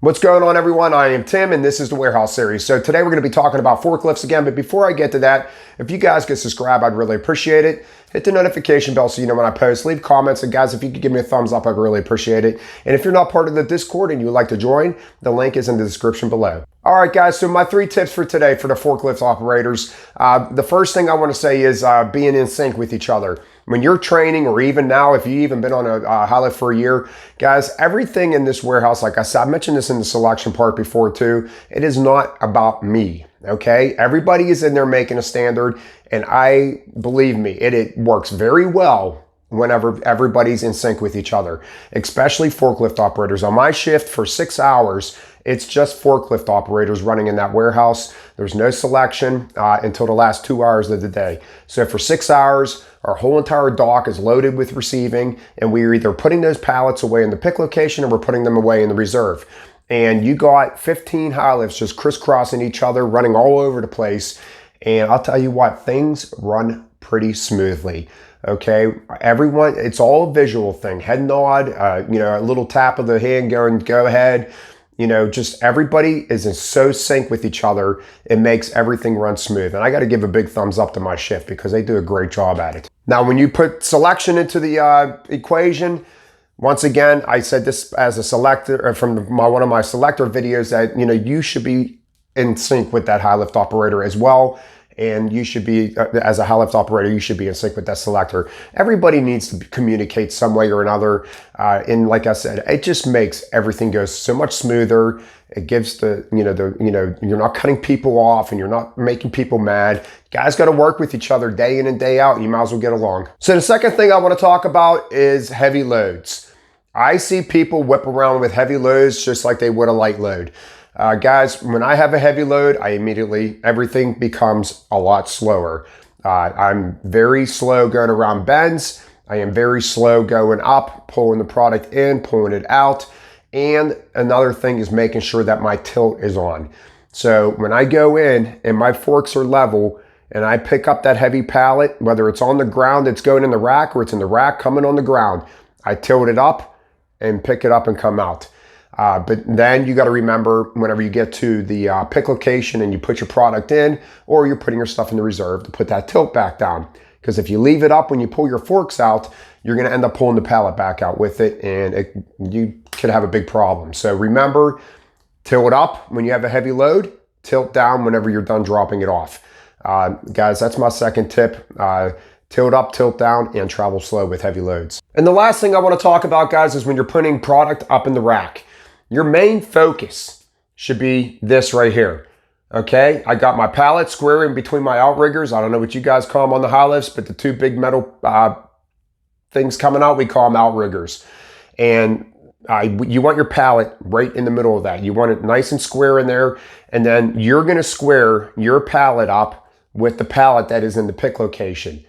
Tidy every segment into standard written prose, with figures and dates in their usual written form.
What's going on, everyone? I am Tim, and this is the Warehouse Series. So today we're going to be talking about forklifts again, but before I get to that, if you guys could subscribe, I'd really appreciate it. Hit the notification bell so you know when I post. Leave comments, and guys, if you could give me a thumbs up, I'd really appreciate it. And if you're not part of the Discord and you would like to join, the link is in the description below. All right, guys, so my 3 tips for today for the forklift operators. The first thing I want to say is being in sync with each other. When you're training, or even now, if you've even been on a high lift for a year, guys, everything in this warehouse, like I said, I mentioned this in the selection part before too, it is not about me, okay? Everybody is in there making a standard, and believe me, it works very well whenever everybody's in sync with each other, especially forklift operators. On my shift for 6 hours, it's just forklift operators running in that warehouse. There's no selection until the last 2 hours of the day. So for 6 hours, our whole entire dock is loaded with receiving, and we're either putting those pallets away in the pick location or we're putting them away in the reserve. And you got 15 high lifts just crisscrossing each other, running all over the place. And I'll tell you what, things run pretty smoothly. Okay, everyone, it's all a visual thing. Head nod, a little tap of the hand going, go ahead. Just everybody is in so sync with each other. It makes everything run smooth. And I got to give a big thumbs up to my shift because they do a great job at it. Now, when you put selection into the equation, once again, I said this as a selector from one of my selector videos that, you should be in sync with that high lift operator as well. And you should be, as a high lift operator, you should be in sync with that selector. Everybody needs to communicate some way or another. And like I said, it just makes everything go so much smoother. It gives you're not cutting people off and you're not making people mad. You guys got to work with each other day in and day out, and you might as well get along. So the second thing I want to talk about is heavy loads. I see people whip around with heavy loads just like they would a light load. Guys, when I have a heavy load, everything becomes a lot slower. I'm very slow going around bends. I am very slow going up, pulling the product in, pulling it out. And another thing is making sure that my tilt is on. So when I go in and my forks are level and I pick up that heavy pallet, whether it's on the ground, it's going in the rack, or it's in the rack coming on the ground, I tilt it up and pick it up and come out. But then you got to remember, whenever you get to the pick location and you put your product in, or you're putting your stuff in the reserve, to put that tilt back down. Because if you leave it up when you pull your forks out, you're going to end up pulling the pallet back out with it, and you could have a big problem. So remember, tilt up when you have a heavy load, tilt down whenever you're done dropping it off. Guys, that's my second tip. Tilt up, tilt down, and travel slow with heavy loads. And the last thing I want to talk about, guys, is when you're putting product up in the rack. Your main focus should be this right here, okay? I got my pallet square in between my outriggers. I don't know what you guys call them on the high lifts, but the 2 big metal things coming out, we call them outriggers. And you want your pallet right in the middle of that. You want it nice and square in there, and then you're gonna square your pallet up with the pallet that is in the pick location.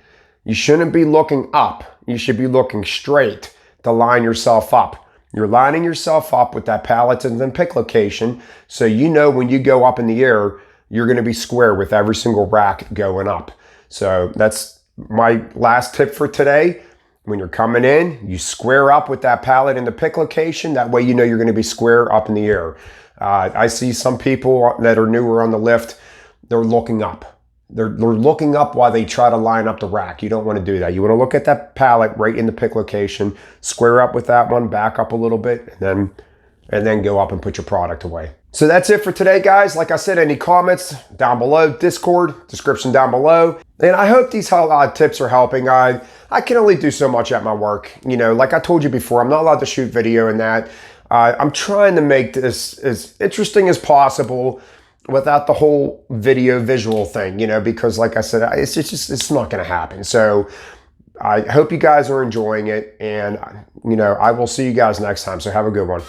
You shouldn't be looking up. You should be looking straight to line yourself up. You're lining yourself up with that pallet and then pick location, so you know when you go up in the air, you're going to be square with every single rack going up. So that's my last tip for today. When you're coming in, you square up with that pallet in the pick location. That way you know you're going to be square up in the air. I see some people that are newer on the lift, they're looking up. They're looking up while they try to line up the rack. You don't want to do that. You want to look at that pallet right in the pick location, square up with that one, back up a little bit, and then go up and put your product away. So that's it for today, guys. Like I said, any comments down below, Discord, description down below. And I hope these tips are helping. I can only do so much at my work. Like I told you before, I'm not allowed to shoot video and that. I'm trying to make this as interesting as possible without the whole visual thing, because like I said, it's not going to happen. So I hope you guys are enjoying it, and I will see you guys next time. So have a good one.